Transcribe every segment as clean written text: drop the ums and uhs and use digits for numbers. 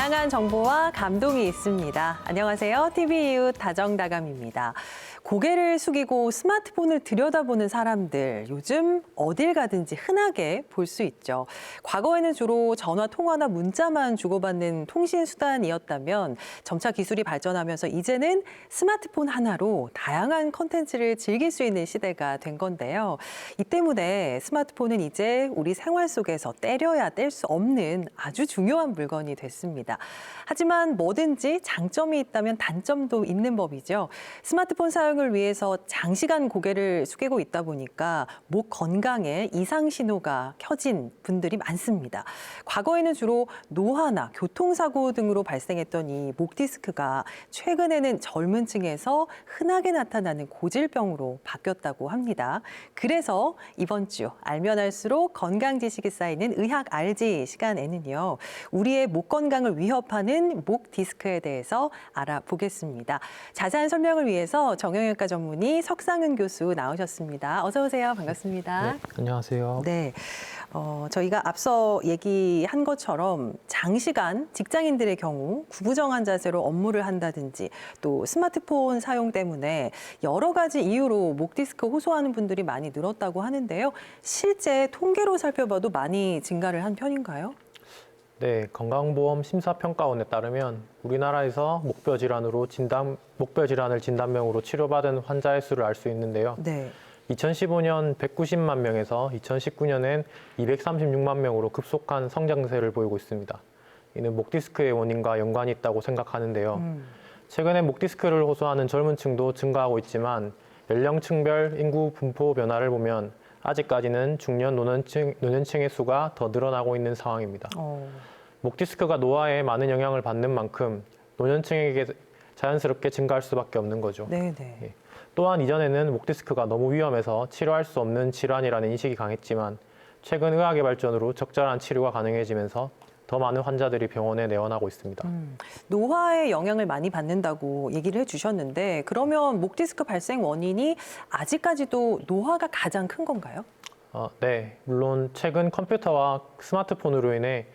다양한 정보와 감동이 있습니다. 안녕하세요. TV 이웃 다정다감입니다. 고개를 숙이고 스마트폰을 들여다보는 사람들, 요즘 어딜 가든지 흔하게 볼 수 있죠. 과거에는 주로 전화 통화나 문자만 주고받는 통신 수단이었다면 점차 기술이 발전하면서 이제는 스마트폰 하나로 다양한 콘텐츠를 즐길 수 있는 시대가 된 건데요. 이 때문에 스마트폰은 이제 우리 생활 속에서 떼려야 뗄 수 없는 아주 중요한 물건이 됐습니다. 하지만 뭐든지 장점이 있다면 단점도 있는 법이죠. 스마트폰 사용을 위해서 장시간 고개를 숙이고 있다 보니까 목 건강에 이상 신호가 켜진 분들이 많습니다. 과거에는 주로 노화나 교통사고 등으로 발생했던 이 목 디스크가 최근에는 젊은 층에서 흔하게 나타나는 고질병으로 바뀌었다고 합니다. 그래서 이번 주 알면 알수록 건강 지식이 쌓이는 의학 알지 시간에는요. 우리의 목 건강을 위협하는 목 디스크에 대해서 알아보겠습니다. 자세한 설명을 위해서 정형외과 전문의 석상은 교수 나오셨습니다. 어서 오세요. 반갑습니다. 네, 안녕하세요. 네, 저희가 앞서 얘기한 것처럼 장시간 직장인들의 경우 구부정한 자세로 업무를 한다든지 또 스마트폰 사용 때문에 여러 가지 이유로 목 디스크 호소하는 분들이 많이 늘었다고 하는데요. 실제 통계로 살펴봐도 많이 증가를 한 편인가요? 네, 건강보험 심사평가원에 따르면 우리나라에서 목뼈 질환을 진단명으로 치료받은 환자의 수를 알 수 있는데요. 네. 2015년 190만 명에서 2019년엔 236만 명으로 급속한 성장세를 보이고 있습니다. 이는 목 디스크의 원인과 연관이 있다고 생각하는데요. 최근에 목 디스크를 호소하는 젊은 층도 증가하고 있지만 연령층별 인구 분포 변화를 보면 아직까지는 중년 노년층의 수가 더 늘어나고 있는 상황입니다. 목 디스크가 노화에 많은 영향을 받는 만큼 노년층에게 자연스럽게 증가할 수밖에 없는 거죠. 네네. 예. 또한 이전에는 목 디스크가 너무 위험해서 치료할 수 없는 질환이라는 인식이 강했지만 최근 의학의 발전으로 적절한 치료가 가능해지면서 더 많은 환자들이 병원에 내원하고 있습니다. 노화에 영향을 많이 받는다고 얘기를 해주셨는데 그러면 목 디스크 발생 원인이 아직까지도 노화가 가장 큰 건가요? 네, 물론 최근 컴퓨터와 스마트폰으로 인해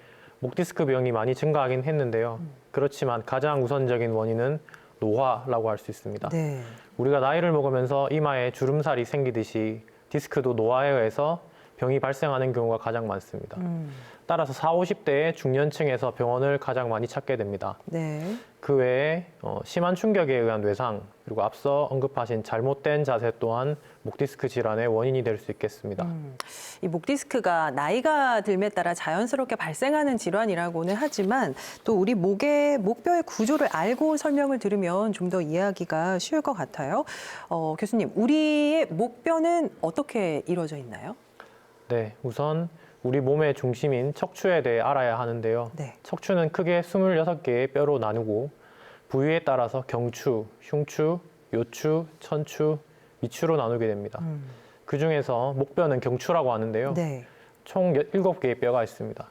목 디스크 병이 많이 증가하긴 했는데요. 그렇지만 가장 우선적인 원인은 노화라고 할 수 있습니다. 네. 우리가 나이를 먹으면서 이마에 주름살이 생기듯이 디스크도 노화에 의해서 병이 발생하는 경우가 가장 많습니다. 따라서 40, 50대의 중년층에서 병원을 가장 많이 찾게 됩니다. 네. 그 외에 심한 충격에 의한 외상, 그리고 앞서 언급하신 잘못된 자세 또한 목 디스크 질환의 원인이 될 수 있겠습니다. 이 목 디스크가 나이가 들에 따라 자연스럽게 발생하는 질환이라고는 하지만 또 우리 목뼈의 구조를 알고 설명을 들으면 좀 더 이해하기가 쉬울 것 같아요. 교수님, 우리의 목뼈는 어떻게 이루어져 있나요? 네, 우선 우리 몸의 중심인 척추에 대해 알아야 하는데요. 네. 척추는 크게 26개의 뼈로 나누고 부위에 따라서 경추, 흉추, 요추, 천추, 미추로 나누게 됩니다. 그 중에서 목뼈는 경추라고 하는데요. 네. 총 7개의 뼈가 있습니다.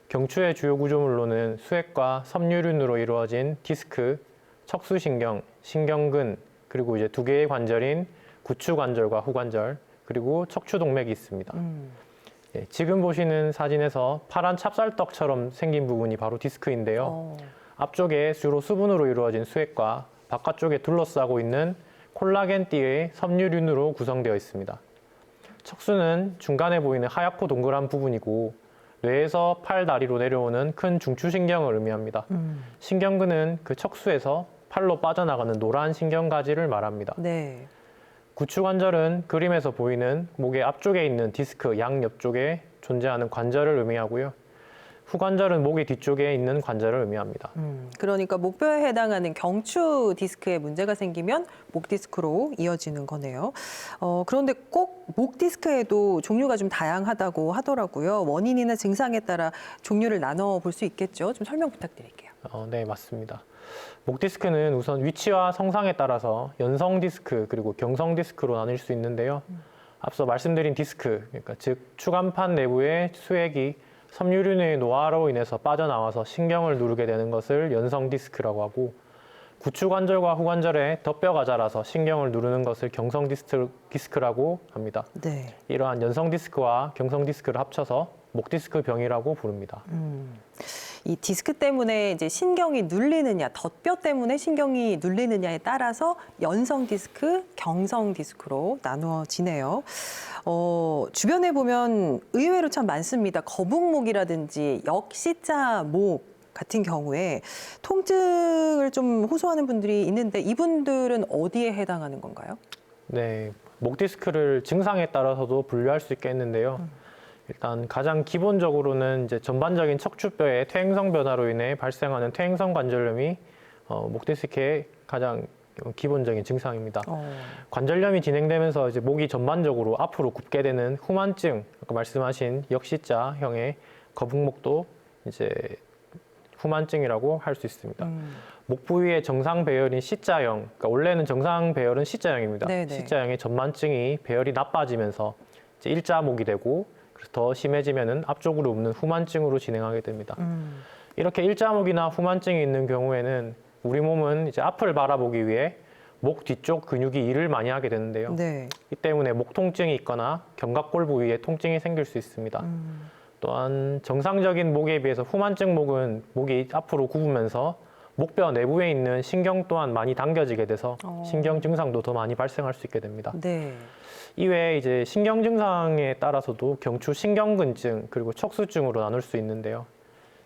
경추의 주요 구조물로는 수액과 섬유륜으로 이루어진 디스크, 척수신경, 신경근, 그리고 이제 2개의 관절인 구추관절과 후관절, 그리고 척추동맥이 있습니다. 예, 지금 보시는 사진에서 파란 찹쌀떡처럼 생긴 부분이 바로 디스크인데요. 앞쪽에 주로 수분으로 이루어진 수액과 바깥쪽에 둘러싸고 있는 콜라겐띠의 섬유륜으로 구성되어 있습니다. 척수는 중간에 보이는 하얗고 동그란 부분이고 뇌에서 팔, 다리로 내려오는 큰 중추신경을 의미합니다. 신경근은 그 척수에서 팔로 빠져나가는 노란 신경가지를 말합니다. 네. 구추관절은 그림에서 보이는 목의 앞쪽에 있는 디스크 양옆쪽에 존재하는 관절을 의미하고요. 후관절은 목의 뒤쪽에 있는 관절을 의미합니다. 그러니까 목뼈에 해당하는 경추 디스크에 문제가 생기면 목 디스크로 이어지는 거네요. 그런데 꼭 목 디스크에도 종류가 좀 다양하다고 하더라고요. 원인이나 증상에 따라 종류를 나눠 볼 수 있겠죠? 좀 설명 부탁드릴게요. 네, 맞습니다. 목 디스크는 우선 위치와 성상에 따라서 연성 디스크 그리고 경성 디스크로 나뉠 수 있는데요. 앞서 말씀드린 디스크, 그러니까 즉 추간판 내부의 수액이 섬유륜의 노화로 인해서 빠져나와서 신경을 누르게 되는 것을 연성 디스크라고 하고, 구추관절과 후관절에 덧뼈가 자라서 신경을 누르는 것을 경성 디스크라고 합니다. 네. 이러한 연성 디스크와 경성 디스크를 합쳐서 목 디스크 병이라고 부릅니다. 이 디스크 때문에 이제 신경이 눌리느냐, 덧뼈 때문에 신경이 눌리느냐에 따라서 연성 디스크, 경성 디스크로 나누어지네요. 주변에 보면 의외로 참 많습니다. 거북목이라든지 역시자목 같은 경우에 통증을 좀 호소하는 분들이 있는데 이분들은 어디에 해당하는 건가요? 네, 목 디스크를 증상에 따라서도 분류할 수 있겠는데요. 일단 가장 기본적으로는 이제 전반적인 척추뼈의 퇴행성 변화로 인해 발생하는 퇴행성 관절염이 목 디스크의 가장 기본적인 증상입니다. 관절염이 진행되면서 이제 목이 전반적으로 앞으로 굽게 되는 후만증, 아까 말씀하신 역시자형의 거북목도 이제 후만증이라고 할 수 있습니다. 목 부위의 정상 배열인 C자형, 그러니까 원래는 정상 배열은 C자형입니다. 네네. C자형의 전만증이 배열이 나빠지면서 이제 일자목이 되고 그래서 더 심해지면은 앞쪽으로 굽는 후만증으로 진행하게 됩니다. 이렇게 일자목이나 후만증이 있는 경우에는 우리 몸은 이제 앞을 바라보기 위해 목 뒤쪽 근육이 일을 많이 하게 되는데요. 네. 이 때문에 목 통증이 있거나 견갑골 부위에 통증이 생길 수 있습니다. 또한 정상적인 목에 비해서 후만증 목은 목이 앞으로 굽으면서 목뼈 내부에 있는 신경 또한 많이 당겨지게 돼서 신경 증상도 더 많이 발생할 수 있게 됩니다. 네. 이외에 이제 신경 증상에 따라서도 경추 신경근증 그리고 척수증으로 나눌 수 있는데요.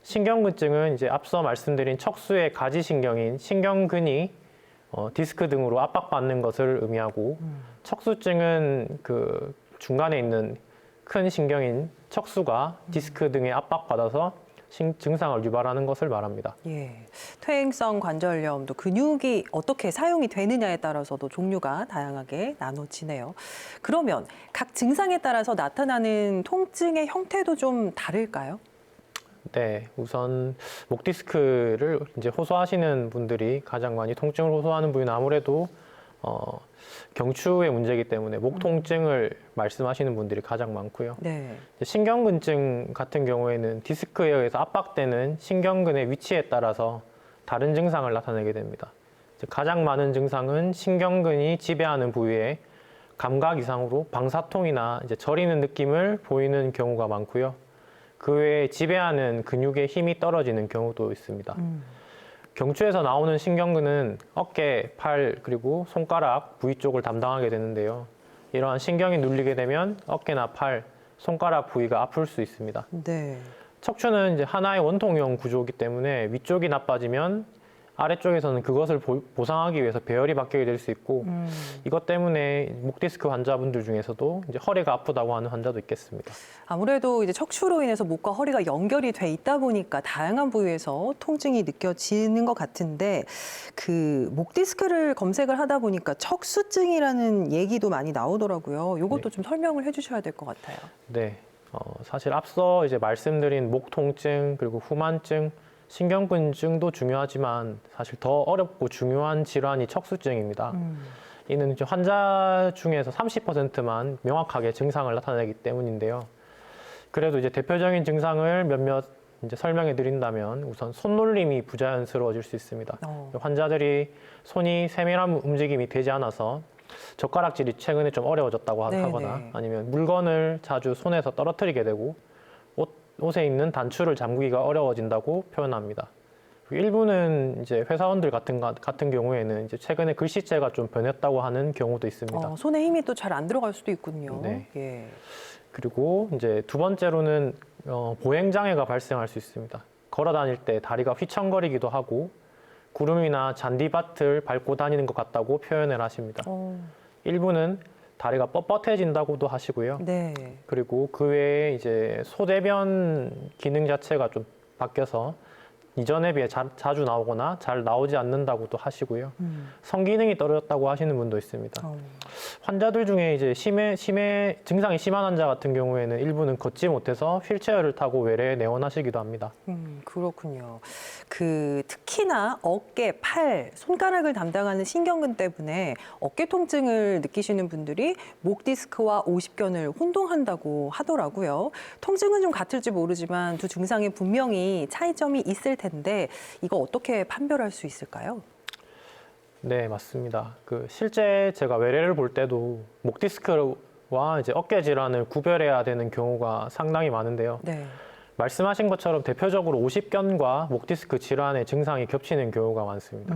신경근증은 이제 앞서 말씀드린 척수의 가지신경인 신경근이 디스크 등으로 압박받는 것을 의미하고 척수증은 그 중간에 있는 큰 신경인 척수가 디스크 등에 압박받아서 증상을 유발하는 것을 말합니다. 예. 퇴행성 관절염도 근육이 어떻게 사용이 되느냐에 따라서도 종류가 다양하게 나눠지네요. 그러면 각 증상에 따라서 나타나는 통증의 형태도 좀 다를까요? 네, 우선 목 디스크를 이제 호소하시는 분들이 가장 많이 통증을 호소하는 부위는 아무래도 경추의 문제이기 때문에 목 통증을 말씀하시는 분들이 가장 많고요. 네. 신경근증 같은 경우에는 디스크에 의해서 압박되는 신경근의 위치에 따라서 다른 증상을 나타내게 됩니다. 가장 많은 증상은 신경근이 지배하는 부위에 감각 이상으로 방사통이나 이제 저리는 느낌을 보이는 경우가 많고요. 그 외에 지배하는 근육의 힘이 떨어지는 경우도 있습니다. 경추에서 나오는 신경근은 어깨, 팔, 그리고 손가락 부위 쪽을 담당하게 되는데요. 이러한 신경이 눌리게 되면 어깨나 팔, 손가락 부위가 아플 수 있습니다. 네. 척추는 이제 하나의 원통형 구조이기 때문에 위쪽이 나빠지면 아래쪽에서는 그것을 보상하기 위해서 배열이 바뀌게 될 수 있고 이것 때문에 목 디스크 환자분들 중에서도 이제 허리가 아프다고 하는 환자도 있겠습니다. 아무래도 이제 척추로 인해서 목과 허리가 연결이 돼 있다 보니까 다양한 부위에서 통증이 느껴지는 것 같은데 그 목 디스크를 검색을 하다 보니까 척수증이라는 얘기도 많이 나오더라고요. 이것도 네. 좀 설명을 해주셔야 될 것 같아요. 네, 사실 앞서 이제 말씀드린 목 통증 그리고 후만증 신경근증도 중요하지만 사실 더 어렵고 중요한 질환이 척수증입니다. 이는 이제 환자 중에서 30%만 명확하게 증상을 나타내기 때문인데요. 그래도 이제 대표적인 증상을 몇몇 이제 설명해 드린다면 우선 손놀림이 부자연스러워질 수 있습니다. 환자들이 손이 세밀한 움직임이 되지 않아서 젓가락질이 최근에 좀 어려워졌다고 하거나 아니면 물건을 자주 손에서 떨어뜨리게 되고 옷에 있는 단추를 잠그기가 어려워진다고 표현합니다. 일부는 이제 회사원들 같은 경우에는 이제 최근에 글씨체가 좀 변했다고 하는 경우도 있습니다. 손에 힘이 또 잘 안 들어갈 수도 있군요. 네. 예. 그리고 이제 두 번째로는 보행 장애가 발생할 수 있습니다. 걸어 다닐 때 다리가 휘청거리기도 하고 구름이나 잔디밭을 밟고 다니는 것 같다고 표현을 하십니다. 일부는 다리가 뻣뻣해진다고도 하시고요. 네. 그리고 그 외에 이제 소대변 기능 자체가 좀 바뀌어서 이전에 비해 자주 나오거나 잘 나오지 않는다고도 하시고요. 성기능이 떨어졌다고 하시는 분도 있습니다. 환자들 중에 이제 증상이 심한 환자 같은 경우에는 일부는 걷지 못해서 휠체어를 타고 외래에 내원하시기도 합니다. 그렇군요. 특히나 어깨, 팔, 손가락을 담당하는 신경근 때문에 어깨 통증을 느끼시는 분들이 목 디스크와 오십견을 혼동한다고 하더라고요. 통증은 좀 같을지 모르지만 두 증상에 분명히 차이점이 있을 텐데 이거 어떻게 판별할 수 있을까요? 네, 맞습니다. 실제 제가 외래를 볼 때도 목 디스크와 이제 어깨 질환을 구별해야 되는 경우가 상당히 많은데요. 네. 말씀하신 것처럼 대표적으로 오십견과 목 디스크 질환의 증상이 겹치는 경우가 많습니다.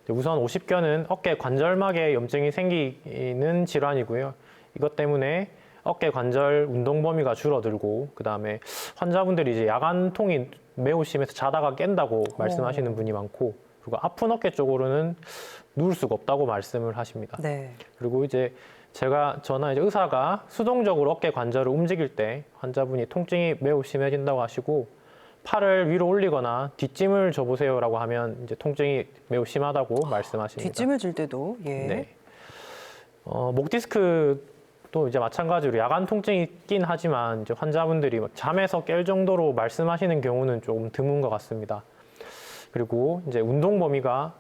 우선 오십견은 어깨 관절막에 염증이 생기는 질환이고요. 이것 때문에 어깨 관절 운동 범위가 줄어들고, 그다음에 환자분들이 이제 야간통이 매우 심해서 자다가 깬다고 말씀하시는 분이 많고, 그리고 아픈 어깨 쪽으로는 누울 수가 없다고 말씀을 하십니다. 네. 그리고 이제 저나 이제 의사가 수동적으로 어깨 관절을 움직일 때 환자분이 통증이 매우 심해진다고 하시고, 팔을 위로 올리거나 뒷짐을 져보세요라고 하면 이제 통증이 매우 심하다고 말씀하십니다. 뒷짐을 질 때도 예. 네. 목 디스크도 이제 마찬가지로 야간 통증이 있긴 하지만 이제 환자분들이 잠에서 깰 정도로 말씀하시는 경우는 조금 드문 것 같습니다. 그리고 이제 운동 범위가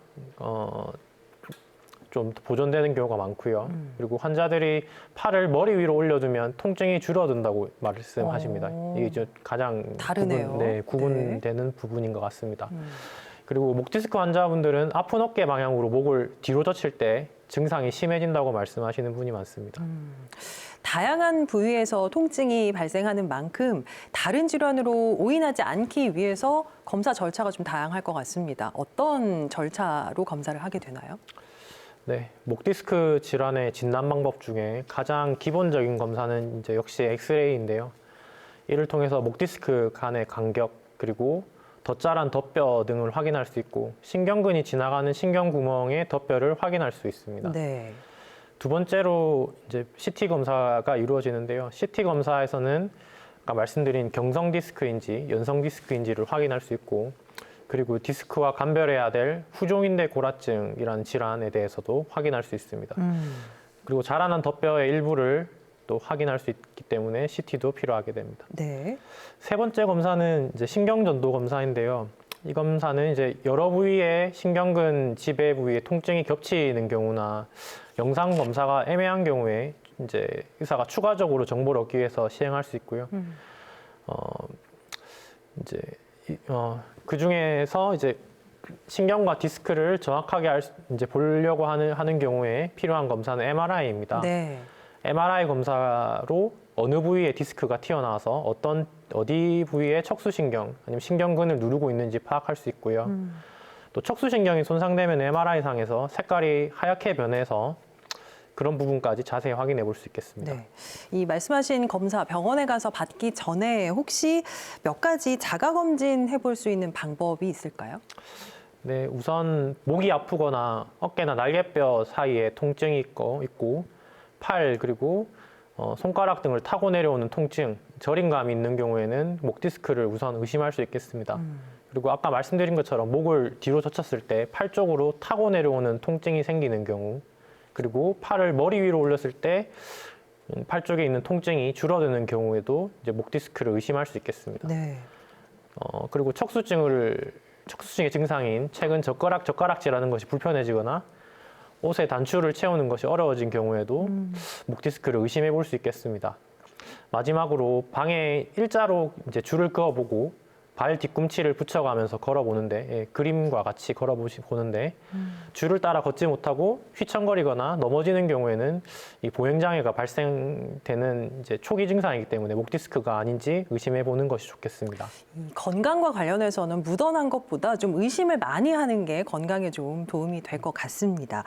좀 보존되는 경우가 많고요. 그리고 환자들이 팔을 머리 위로 올려두면 통증이 줄어든다고 말씀하십니다. 이게 이제 가장 다르네요. 구분되는 부분인 것 같습니다. 그리고 목 디스크 환자분들은 아픈 어깨 방향으로 목을 뒤로 젖힐 때 증상이 심해진다고 말씀하시는 분이 많습니다. 다양한 부위에서 통증이 발생하는 만큼 다른 질환으로 오인하지 않기 위해서 검사 절차가 좀 다양할 것 같습니다. 어떤 절차로 검사를 하게 되나요? 네, 목 디스크 질환의 진단 방법 중에 가장 기본적인 검사는 이제 역시 엑스레이인데요. 이를 통해서 목 디스크 간의 간격, 그리고 덧자란 덧뼈 등을 확인할 수 있고, 신경근이 지나가는 신경구멍의 덧뼈를 확인할 수 있습니다. 네. 두 번째로 이제 CT 검사가 이루어지는데요. CT 검사에서는 아까 말씀드린 경성 디스크인지 연성 디스크인지를 확인할 수 있고, 그리고 디스크와 감별해야 될 후종인대 골화증이라는 질환에 대해서도 확인할 수 있습니다. 그리고 자라난 덧뼈의 일부를 또 확인할 수 있기 때문에 CT도 필요하게 됩니다. 네. 세 번째 검사는 이제 신경전도 검사인데요. 이 검사는 이제 여러 부위의 신경근 지배 부위에 통증이 겹치는 경우나 영상 검사가 애매한 경우에 이제 의사가 추가적으로 정보를 얻기 위해서 시행할 수 있고요. 그 중에서 이제 신경과 디스크를 정확하게 이제 보려고 하는 경우에 필요한 검사는 MRI입니다. 네. MRI 검사로 어느 부위에 디스크가 튀어나와서 어디 부위에 척수신경 아니면 신경근을 누르고 있는지 파악할 수 있고요. 또 척수신경이 손상되면 MRI상에서 색깔이 하얗게 변해서 그런 부분까지 자세히 확인해 볼 수 있겠습니다. 네. 이 말씀하신 검사 병원에 가서 받기 전에 혹시 몇 가지 자가 검진 해볼 수 있는 방법이 있을까요? 네, 우선 목이 아프거나 어깨나 날개뼈 사이에 통증이 있고 팔 그리고 손가락 등을 타고 내려오는 통증, 저림감이 있는 경우에는 목 디스크를 우선 의심할 수 있겠습니다. 그리고 아까 말씀드린 것처럼 목을 뒤로 젖혔을 때 팔 쪽으로 타고 내려오는 통증이 생기는 경우, 그리고 팔을 머리 위로 올렸을 때 팔 쪽에 있는 통증이 줄어드는 경우에도 이제 목 디스크를 의심할 수 있겠습니다. 네. 그리고 척수증의 증상인 최근 젓가락질하는 것이 불편해지거나 옷에 단추를 채우는 것이 어려워진 경우에도 목 디스크를 의심해 볼 수 있겠습니다. 마지막으로 방에 일자로 이제 줄을 그어보고 발 뒤꿈치를 붙여가면서 걸어보는데, 그림과 같이 걸어보는데 줄을 따라 걷지 못하고 휘청거리거나 넘어지는 경우에는 이 보행장애가 발생되는 이제 초기 증상이기 때문에 목 디스크가 아닌지 의심해 보는 것이 좋겠습니다. 건강과 관련해서는 묻어난 것보다 좀 의심을 많이 하는 게 건강에 좀 도움이 될 것 같습니다.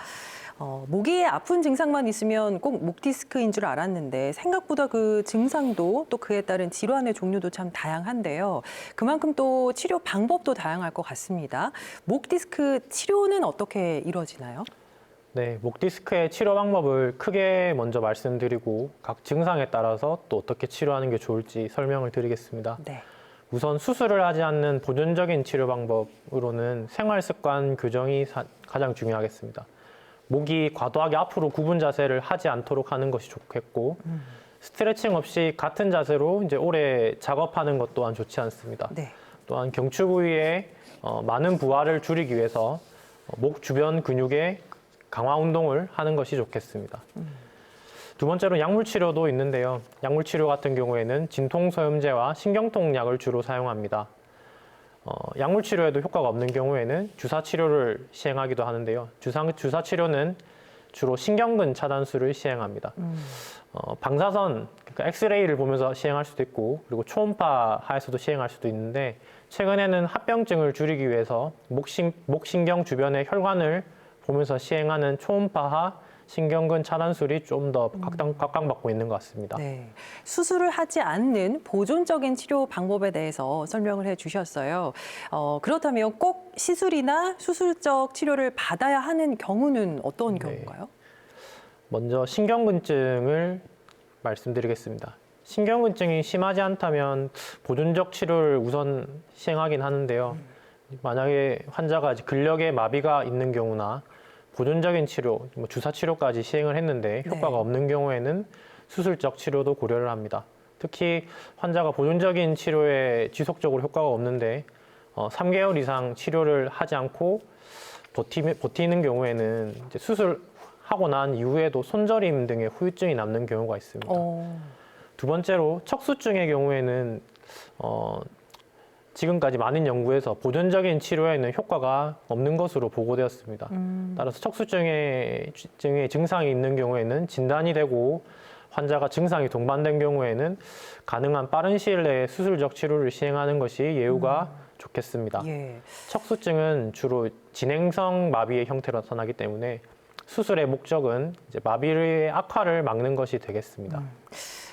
목이 아픈 증상만 있으면 꼭 목 디스크인 줄 알았는데 생각보다 그 증상도 또 그에 따른 질환의 종류도 참 다양한데요. 그만큼 또 치료 방법도 다양할 것 같습니다. 목 디스크 치료는 어떻게 이루어지나요? 네, 목 디스크의 치료 방법을 크게 먼저 말씀드리고 각 증상에 따라서 또 어떻게 치료하는 게 좋을지 설명을 드리겠습니다. 네. 우선 수술을 하지 않는 보존적인 치료 방법으로는 생활 습관 교정이 가장 중요하겠습니다. 목이 과도하게 앞으로 굽은 자세를 하지 않도록 하는 것이 좋겠고, 스트레칭 없이 같은 자세로 이제 오래 작업하는 것 또한 좋지 않습니다. 네. 또한 경추 부위에 많은 부하를 줄이기 위해서 목 주변 근육의 강화 운동을 하는 것이 좋겠습니다. 두 번째로 약물 치료도 있는데요. 약물 치료 같은 경우에는 진통소염제와 신경통약을 주로 사용합니다. 약물 치료에도 효과가 없는 경우에는 주사 치료를 시행하기도 하는데요. 주사 치료는 주로 신경근 차단술을 시행합니다. 방사선, 그러니까 엑스레이를 보면서 시행할 수도 있고, 그리고 초음파 하에서도 시행할 수도 있는데, 최근에는 합병증을 줄이기 위해서 목신경 주변의 혈관을 보면서 시행하는 초음파하 신경근 차단술이 좀 더 각광받고 있는 것 같습니다. 네. 수술을 하지 않는 보존적인 치료 방법에 대해서 설명을 해주셨어요. 그렇다면 꼭 시술이나 수술적 치료를 받아야 하는 경우는 어떤 경우인가요? 먼저 신경근증을 말씀드리겠습니다. 신경근증이 심하지 않다면 보존적 치료를 우선 시행하긴 하는데요. 만약에 환자가 근력에 마비가 있는 경우나 보존적인 치료, 주사 치료까지 시행을 했는데 효과가 네. 없는 경우에는 수술적 치료도 고려를 합니다. 특히 환자가 보존적인 치료에 지속적으로 효과가 없는데 3개월 이상 치료를 하지 않고 버티는 경우에는 이제 수술하고 난 이후에도 손저림 등의 후유증이 남는 경우가 있습니다. 두 번째로 척수증의 경우에는 지금까지 많은 연구에서 보존적인 치료에는 효과가 없는 것으로 보고되었습니다. 따라서 척수증의 증상이 있는 경우에는 진단이 되고 환자가 증상이 동반된 경우에는 가능한 빠른 시일 내에 수술적 치료를 시행하는 것이 예후가 좋겠습니다. 예. 척수증은 주로 진행성 마비의 형태로 나타나기 때문에 수술의 목적은 이제 마비의 악화를 막는 것이 되겠습니다.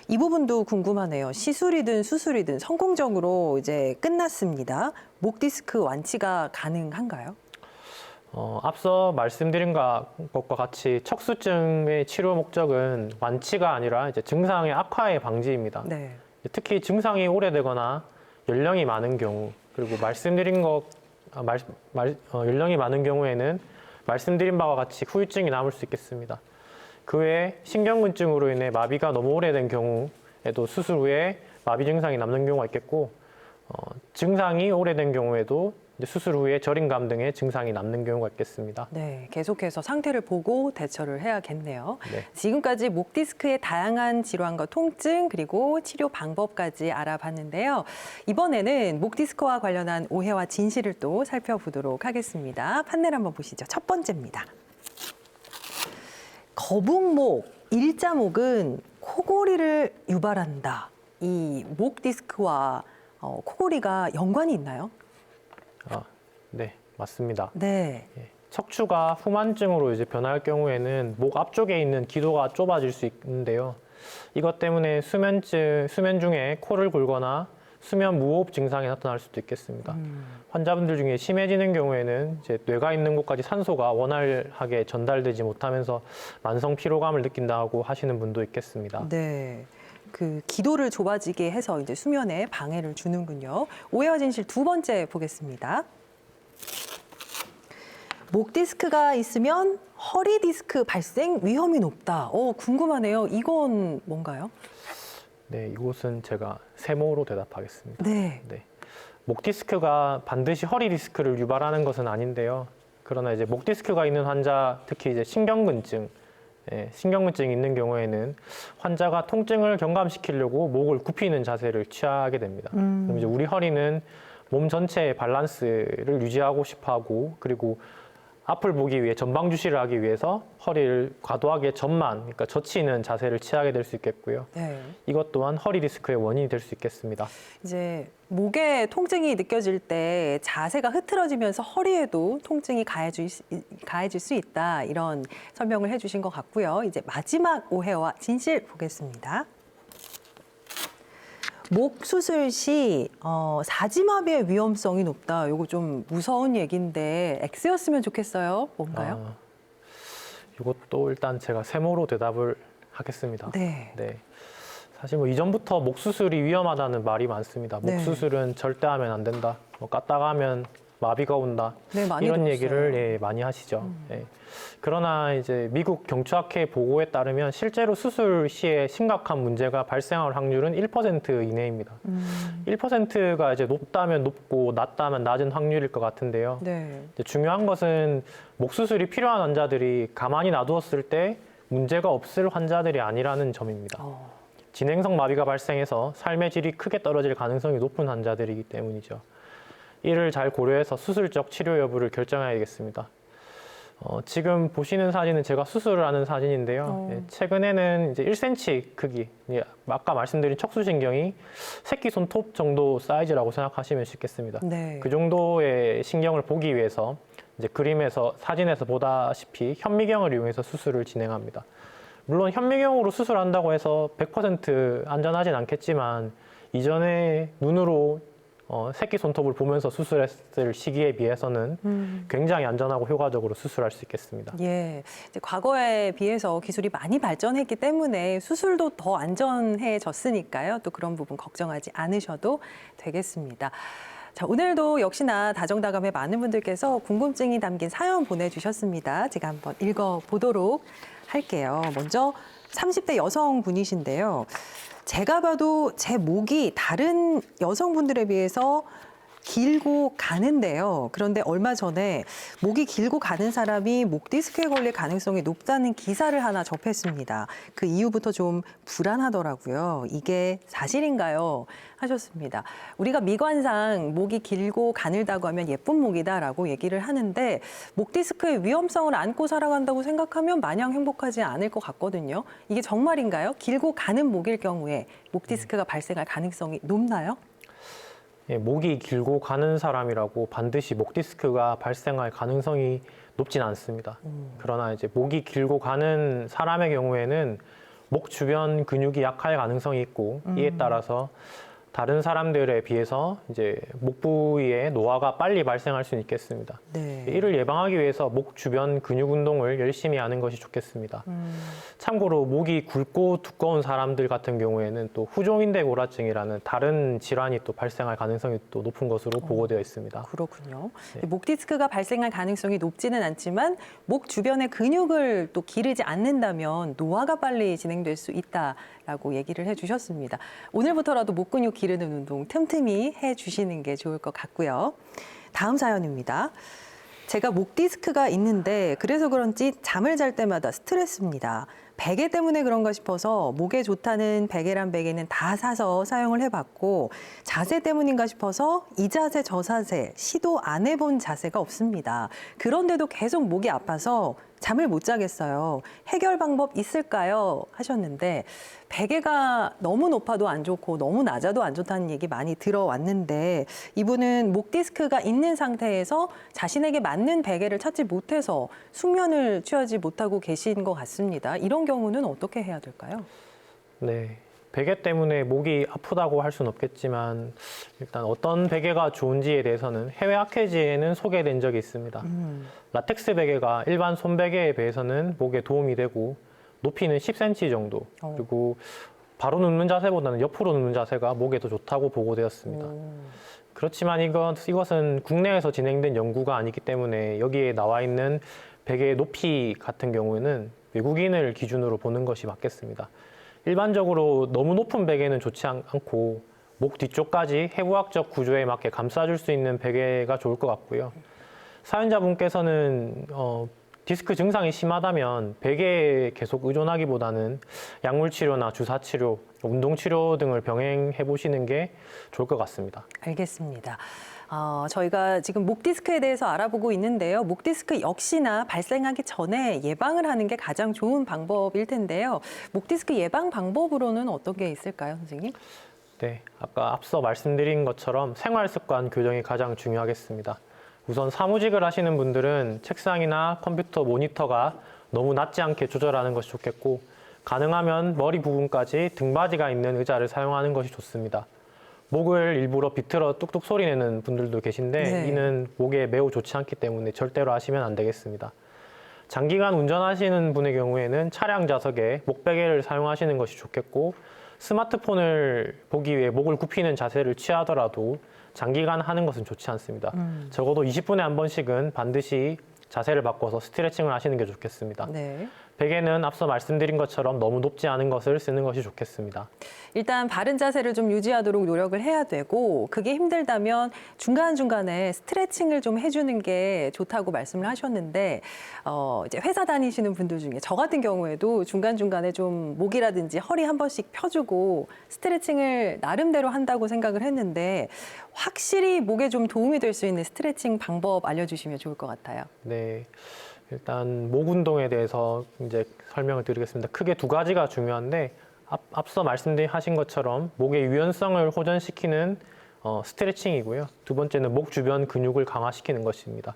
이 부분도 궁금하네요. 시술이든 수술이든 성공적으로 이제 끝났습니다. 목 디스크 완치가 가능한가요? 앞서 말씀드린 것과 같이 척수증의 치료 목적은 완치가 아니라 이제 증상의 악화의 방지입니다. 네. 특히 증상이 오래되거나 연령이 많은 경우, 그리고 연령이 많은 경우에는 말씀드린 바와 같이 후유증이 남을 수 있겠습니다. 그 외에 신경근증으로 인해 마비가 너무 오래된 경우에도 수술 후에 마비 증상이 남는 경우가 있겠고, 증상이 오래된 경우에도 이제 수술 후에 저림감 등의 증상이 남는 경우가 있겠습니다. 네, 계속해서 상태를 보고 대처를 해야겠네요. 네. 지금까지 목 디스크의 다양한 질환과 통증 그리고 치료 방법까지 알아봤는데요. 이번에는 목 디스크와 관련한 오해와 진실을 또 살펴보도록 하겠습니다. 판넬 한번 보시죠. 첫 번째입니다. 거북목, 일자목은 코골이를 유발한다. 이 목 디스크와 코골이가 연관이 있나요? 네, 맞습니다. 네. 척추가 후만증으로 이제 변할 경우에는 목 앞쪽에 있는 기도가 좁아질 수 있는데요. 이것 때문에 수면 중에 코를 골거나 수면 무호흡 증상이 나타날 수도 있겠습니다. 환자분들 중에 심해지는 경우에는 이제 뇌가 있는 곳까지 산소가 원활하게 전달되지 못하면서 만성 피로감을 느낀다고 하시는 분도 있겠습니다. 네. 그 기도를 좁아지게 해서 이제 수면에 방해를 주는군요. 오해와 진실 두 번째 보겠습니다. 목 디스크가 있으면 허리 디스크 발생 위험이 높다. 궁금하네요. 이건 뭔가요? 네, 이곳은 제가 세모로 대답하겠습니다. 네. 목 디스크가 반드시 허리 디스크를 유발하는 것은 아닌데요. 그러나 이제 목 디스크가 있는 환자, 특히 이제 신경근증이 있는 경우에는 환자가 통증을 경감시키려고 목을 굽히는 자세를 취하게 됩니다. 그럼 이제 우리 허리는 몸 전체의 밸런스를 유지하고 싶어하고, 그리고 앞을 보기 위해 전방 주시를 하기 위해서 허리를 과도하게 그러니까 젖히는 자세를 취하게 될 수 있겠고요. 네. 이것 또한 허리 디스크의 원인이 될 수 있겠습니다. 이제 목에 통증이 느껴질 때 자세가 흐트러지면서 허리에도 통증이 가해질 수 있다. 이런 설명을 해주신 것 같고요. 이제 마지막 오해와 진실 보겠습니다. 목 수술 시 사지마비의 위험성이 높다. 이거 좀 무서운 얘기인데 X였으면 좋겠어요. 뭔가요? 이것도 일단 제가 세모로 대답을 하겠습니다. 네. 사실 이전부터 목 수술이 위험하다는 말이 많습니다. 목 네. 수술은 절대 하면 안 된다. 깠다가 하면 마비가 온다. 네, 많이 이런 들었어요. 얘기를 많이 하시죠. 그러나 이제 미국 경추학회 보고에 따르면 실제로 수술 시에 심각한 문제가 발생할 확률은 1% 이내입니다. 1%가 이제 높다면 높고 낮다면 낮은 확률일 것 같은데요. 네. 이제 중요한 것은 목 수술이 필요한 환자들이 가만히 놔두었을 때 문제가 없을 환자들이 아니라는 점입니다. 진행성 마비가 발생해서 삶의 질이 크게 떨어질 가능성이 높은 환자들이기 때문이죠. 이를 잘 고려해서 수술적 치료 여부를 결정해야겠습니다. 지금 보시는 사진은 제가 수술을 하는 사진인데요. 예, 최근에는 이제 1cm 크기, 아까 말씀드린 척수신경이 새끼 손톱 정도 사이즈라고 생각하시면 쉽겠습니다. 네. 그 정도의 신경을 보기 위해서 이제 그림에서 사진에서 보다시피 현미경을 이용해서 수술을 진행합니다. 물론 현미경으로 수술한다고 해서 100% 안전하진 않겠지만 이전에 눈으로 새끼 손톱을 보면서 수술했을 시기에 비해서는 굉장히 안전하고 효과적으로 수술할 수 있겠습니다. 예, 이제 과거에 비해서 기술이 많이 발전했기 때문에 수술도 더 안전해졌으니까요. 또 그런 부분 걱정하지 않으셔도 되겠습니다. 자, 오늘도 역시나 다정다감에 많은 분들께서 궁금증이 담긴 사연 보내주셨습니다. 제가 한번 읽어보도록 할게요. 먼저 30대 여성분이신데요. 제가 봐도 제 목이 다른 여성분들에 비해서 길고 가는데요. 그런데 얼마 전에 목이 길고 가는 사람이 목 디스크에 걸릴 가능성이 높다는 기사를 하나 접했습니다. 그 이후부터 좀 불안하더라고요. 이게 사실인가요? 하셨습니다. 우리가 미관상 목이 길고 가늘다고 하면 예쁜 목이다라고 얘기를 하는데 목 디스크의 위험성을 안고 살아간다고 생각하면 마냥 행복하지 않을 것 같거든요. 이게 정말인가요? 길고 가는 목일 경우에 목 디스크가 발생할 가능성이 높나요? 예, 목이 길고 가는 사람이라고 반드시 목 디스크가 발생할 가능성이 높진 않습니다. 그러나 이제 목이 길고 가는 사람의 경우에는 목 주변 근육이 약할 가능성이 있고 이에 따라서 다른 사람들에 비해서 이제 목 부위에 노화가 빨리 발생할 수는 있겠습니다. 네. 이를 예방하기 위해서 목 주변 근육 운동을 열심히 하는 것이 좋겠습니다. 참고로 목이 굵고 두꺼운 사람들 같은 경우에는 또 후종인대골화증이라는 다른 질환이 또 발생할 가능성이 또 높은 것으로 보고되어 있습니다. 그렇군요. 목 디스크가 발생할 가능성이 높지는 않지만 목 주변의 근육을 또 기르지 않는다면 노화가 빨리 진행될 수 있다라고 얘기를 해주셨습니다. 오늘부터라도 목 근육 기르는 운동 틈틈이 해주시는 게 좋을 것 같고요. 다음 사연입니다. 제가 목 디스크가 있는데 그래서 그런지 잠을 잘 때마다 스트레스입니다. 베개 때문에 그런가 싶어서 목에 좋다는 베개란 베개는 다 사서 사용을 해봤고 자세 때문인가 싶어서 이 자세 저 자세 시도 안 해본 자세가 없습니다. 그런데도 계속 목이 아파서 잠을 못 자겠어요. 해결 방법 있을까요? 하셨는데 베개가 너무 높아도 안 좋고 너무 낮아도 안 좋다는 얘기 많이 들어왔는데 이분은 목 디스크가 있는 상태에서 자신에게 맞는 베개를 찾지 못해서 숙면을 취하지 못하고 계신 것 같습니다. 이런 경우는 어떻게 해야 될까요? 네. 베개 때문에 목이 아프다고 할 수는 없겠지만 일단 어떤 베개가 좋은지에 대해서는 해외 학회지에는 소개된 적이 있습니다. 라텍스 베개가 일반 손베개에 비해서는 목에 도움이 되고 높이는 10cm 정도 그리고 바로 눕는 자세보다는 옆으로 눕는 자세가 목에 더 좋다고 보고되었습니다. 그렇지만 이것은 국내에서 진행된 연구가 아니기 때문에 여기에 나와 있는 베개의 높이 같은 경우에는 외국인을 기준으로 보는 것이 맞겠습니다. 일반적으로 너무 높은 베개는 좋지 않고 목 뒤쪽까지 해부학적 구조에 맞게 감싸줄 수 있는 베개가 좋을 것 같고요. 사연자분께서는 디스크 증상이 심하다면 베개에 계속 의존하기보다는 약물 치료나 주사 치료, 운동 치료 등을 병행해 보시는 게 좋을 것 같습니다. 알겠습니다. 저희가 지금 목 디스크에 대해서 알아보고 있는데요. 목 디스크 역시나 발생하기 전에 예방을 하는 게 가장 좋은 방법일 텐데요. 목 디스크 예방 방법으로는 어떤 게 있을까요, 선생님? 네, 아까 앞서 말씀드린 것처럼 생활 습관 교정이 가장 중요하겠습니다. 우선 사무직을 하시는 분들은 책상이나 컴퓨터 모니터가 너무 낮지 않게 조절하는 것이 좋겠고 가능하면 머리 부분까지 등받이가 있는 의자를 사용하는 것이 좋습니다. 목을 일부러 비틀어 뚝뚝 소리내는 분들도 계신데 네. 이는 목에 매우 좋지 않기 때문에 절대로 하시면 안 되겠습니다. 장기간 운전하시는 분의 경우에는 차량 좌석에 목베개를 사용하시는 것이 좋겠고 스마트폰을 보기 위해 목을 굽히는 자세를 취하더라도 장기간 하는 것은 좋지 않습니다. 적어도 20분에 한 번씩은 반드시 자세를 바꿔서 스트레칭을 하시는 게 좋겠습니다. 네. 베개는 앞서 말씀드린 것처럼 너무 높지 않은 것을 쓰는 것이 좋겠습니다. 일단 바른 자세를 좀 유지하도록 노력을 해야 되고 그게 힘들다면 중간중간에 스트레칭을 좀 해주는 게 좋다고 말씀을 하셨는데 이제 회사 다니시는 분들 중에 저 같은 경우에도 중간중간에 좀 목이라든지 허리 한 번씩 펴주고 스트레칭을 나름대로 한다고 생각을 했는데 확실히 목에 좀 도움이 될 수 있는 스트레칭 방법 알려주시면 좋을 것 같아요. 네. 일단 목 운동에 대해서 이제 설명을 드리겠습니다. 크게 두 가지가 중요한데 앞서 말씀하신 것처럼 목의 유연성을 호전시키는 스트레칭이고요. 두 번째는 목 주변 근육을 강화시키는 것입니다.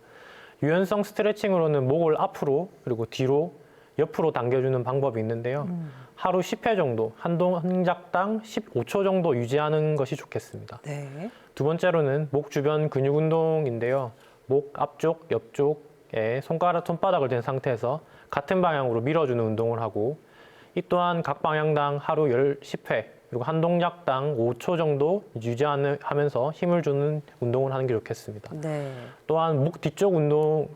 유연성 스트레칭으로는 목을 앞으로 그리고 뒤로 옆으로 당겨주는 방법이 있는데요. 하루 10회 정도, 한 동작당 15초 정도 유지하는 것이 좋겠습니다. 네. 두 번째로는 목 주변 근육 운동인데요. 목 앞쪽, 옆쪽에 손바닥을 댄 상태에서 같은 방향으로 밀어주는 운동을 하고 이 또한 각 방향당 하루 10회 그리고 한 동작당 5초 정도 유지하면서 힘을 주는 운동을 하는 게 좋겠습니다. 네. 또한 목 뒤쪽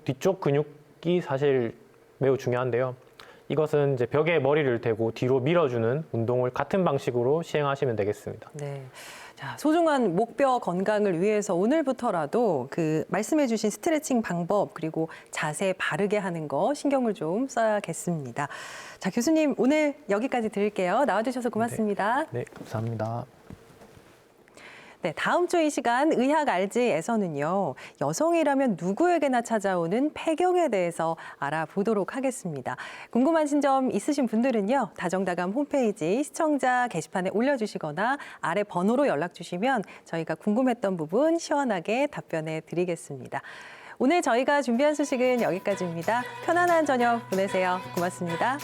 뒤쪽 근육이 사실 매우 중요한데요. 이것은 이제 벽에 머리를 대고 뒤로 밀어주는 운동을 같은 방식으로 시행하시면 되겠습니다. 네. 자, 소중한 목뼈 건강을 위해서 오늘부터라도 그 말씀해주신 스트레칭 방법 그리고 자세 바르게 하는 거 신경을 좀 써야겠습니다. 자, 교수님 오늘 여기까지 드릴게요. 나와주셔서 고맙습니다. 네, 감사합니다. 네, 다음 주 이 시간 의학 알지에서는요. 여성이라면 누구에게나 찾아오는 폐경에 대해서 알아보도록 하겠습니다. 궁금하신 점 있으신 분들은요. 다정다감 홈페이지 시청자 게시판에 올려주시거나 아래 번호로 연락 주시면 저희가 궁금했던 부분 시원하게 답변해 드리겠습니다. 오늘 저희가 준비한 소식은 여기까지입니다. 편안한 저녁 보내세요. 고맙습니다.